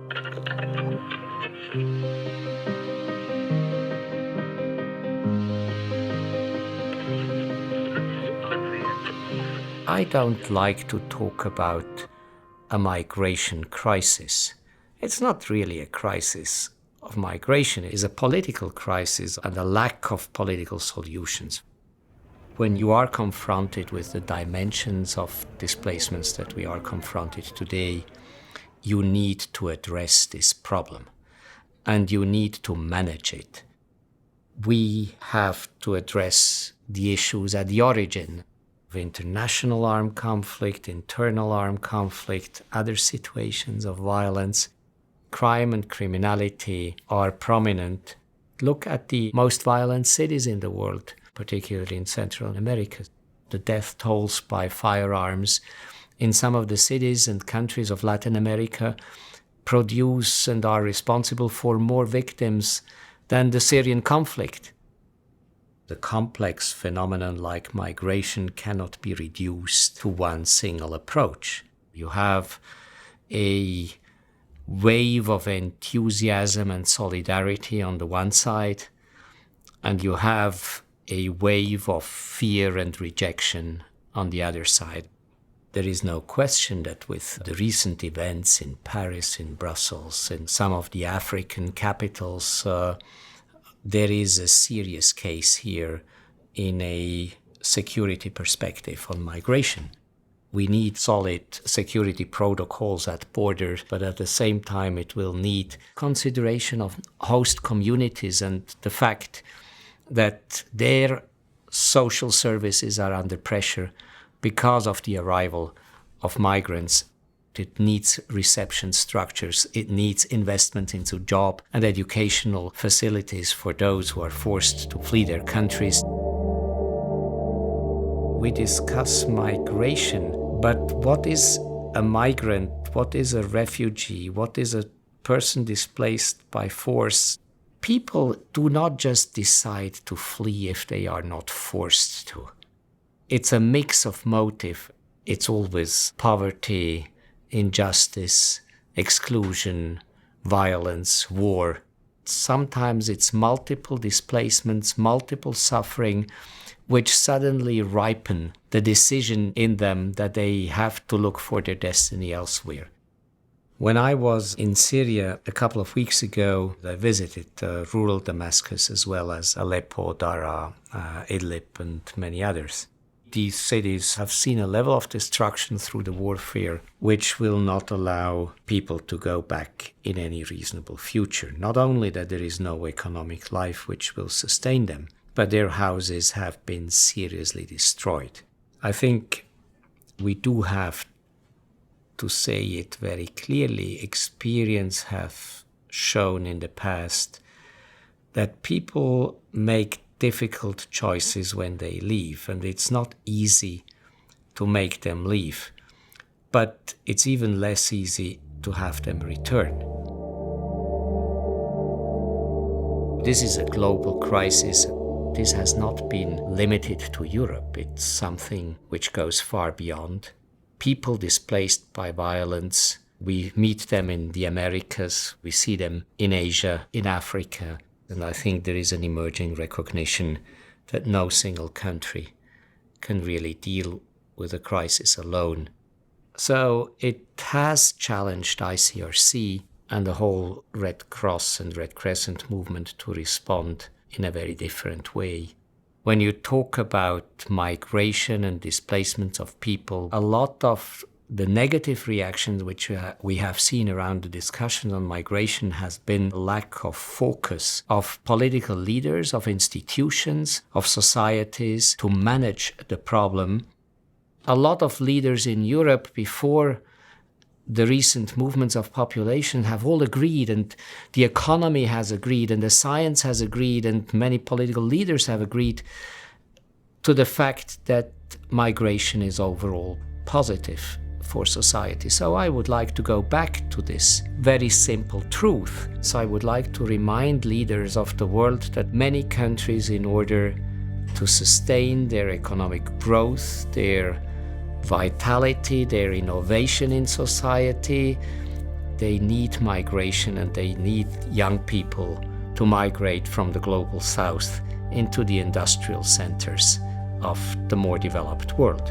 I don't like to talk about a migration crisis. It's not really a crisis of migration. It is a political crisis and a lack of political solutions. When you are confronted with the dimensions of displacements that we are confronted today, you need to address this problem and you need to manage it. We have to address the issues at the origin of international armed conflict, internal armed conflict, other situations of violence. Crime and criminality are prominent. Look at the most violent cities in the world, particularly in Central America. The death tolls by firearms in some of the cities and countries of Latin America produce and are responsible for more victims than the Syrian conflict. The complex phenomenon like migration cannot be reduced to one single approach. You have a wave of enthusiasm and solidarity on the one side, and you have a wave of fear and rejection on the other side. There is no question that with the recent events in Paris, in Brussels, in some of the African capitals, there is a serious case here in a security perspective on migration. We need solid security protocols at borders, but at the same time it will need consideration of host communities and the fact that their social services are under pressure because of the arrival of migrants. It needs reception structures. It needs investment into job and educational facilities for those who are forced to flee their countries. We discuss migration, but what is a migrant? What is a refugee? What is a person displaced by force? People do not just decide to flee if they are not forced to. It's a mix of motive. It's always poverty, injustice, exclusion, violence, war. Sometimes it's multiple displacements, multiple suffering, which suddenly ripen the decision in them that they have to look for their destiny elsewhere. When I was in Syria a couple of weeks ago, I visited rural Damascus as well as Aleppo, Daraa, Idlib, and many others. These cities have seen a level of destruction through the warfare which will not allow people to go back in any reasonable future. Not only that there is no economic life which will sustain them, but their houses have been seriously destroyed. I think we do have to say it very clearly. Experience have shown in the past that people make difficult choices when they leave, and it's not easy to make them leave, but it's even less easy to have them return. This is a global crisis. This has not been limited to Europe. It's something which goes far beyond. People displaced by violence, we meet them in the Americas, we see them in Asia, in Africa, and I think there is an emerging recognition that no single country can really deal with a crisis alone. So it has challenged ICRC and the whole Red Cross and Red Crescent movement to respond in a very different way. When you talk about migration and displacement of people, a lot of the negative reactions which we have seen around the discussion on migration has been lack of focus of political leaders, of institutions, of societies to manage the problem. A lot of leaders in Europe before the recent movements of population have all agreed, and the economy has agreed, and the science has agreed, and many political leaders have agreed to the fact that migration is overall positive for society. So I would like to go back to this very simple truth. So I would like to remind leaders of the world that many countries, in order to sustain their economic growth, their vitality, their innovation in society, they need migration and they need young people to migrate from the global south into the industrial centers of the more developed world.